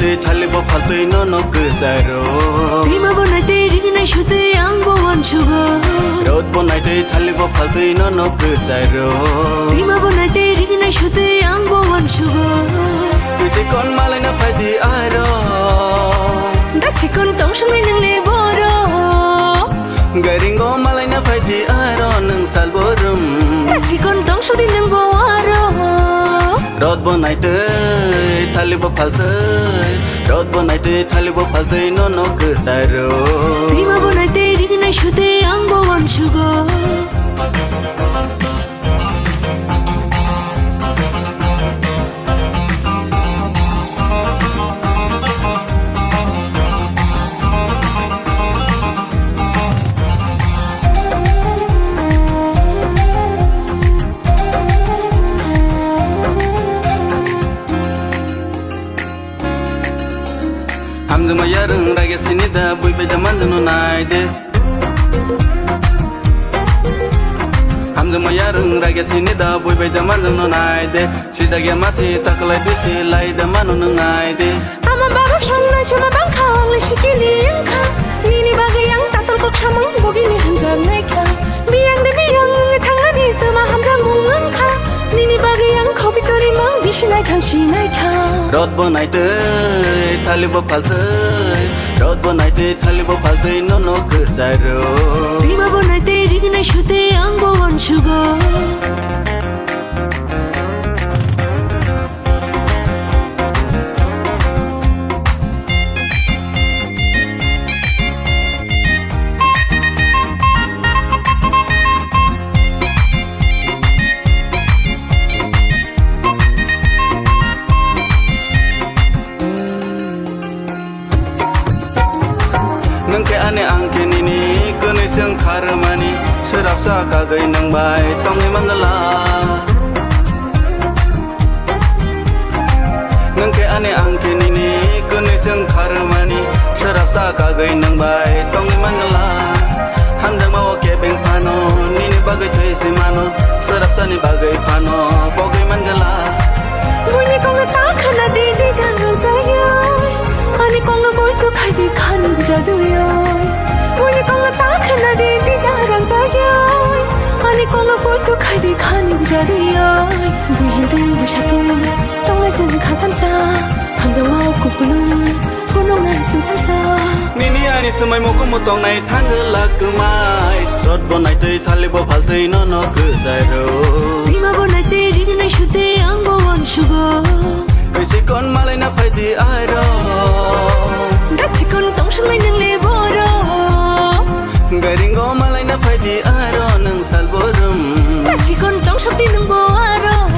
tê thali bo phal tê no kızaro. Tima bo nai tê ring nai shu tê ang bo wan sugo. Rod bo nai tê thali bo phal tê no kızaro. Tima bo nai tê ring nai shu tê ang bo wan sugo. Kisi kon malai na phai di aro. Da chi kon tong shung nai nang le bo ro. Garingo malai na phai di aro nang sal borum. Da chi kon tong shung di nang bo aro. Rod bo nai tê thali bo phal tê. Rod bo nai tê thali bo phal tê no kızaro. Tima bo nai tê ring nai shu tê ang bo wan sugo. Hamzung mayarung raga sini da bui beja manjunu naide. Hamzung mayarung raga sini da bui beja manjunu naide. Sijage masi taklai bisi lai da manu naide. Ama baru shang nai cuma bang kang le shikili yang kang. Nini bagai yang tatal kok chamang bogi ni hanjang nai kang. Biang de biang ngai tangani tama hamjang ngang kang. Nini bagai yang kau bitori mang bisi nai kang shi nai kang. Rod bo nai tê thali bo phal tê. Rod bo nai tê thali bo phal tê no kızaro. Tima bo nai tê ring nai shu tê ang bo wan sugo. Nangke ane angke nini kene seng karamani serap saka gai nang bai tongi mangala. Nangke ane angke nini kene seng karamani serap saka gai nang bai tongi mangala. Hanjang mau kebeng pano nini bagai cuy si mano serap sani bagai pano bogai mangala. Bunyi kong na takana di darang jayay. Ani kong na boy to khai di khan jaduyoy. Bunyi kong na takana di darang jayay. Ani kong na boy to khai di khan jaduyoy. Buyin ding bu shatum tong na sen khatan cha. Hamjang mau ku punung punung na sen sam sa. Nini ani semai mo ko motong nai thangla kumai. Rod bo nai tê thali bo phal tê no kızaro. Tima bo nai tê ring nai shu tê ang bo wan sugo. Kisi kon malai na phai di aro. Da chi kon tong shung nai nang le bo ro. Garingo malai na phai di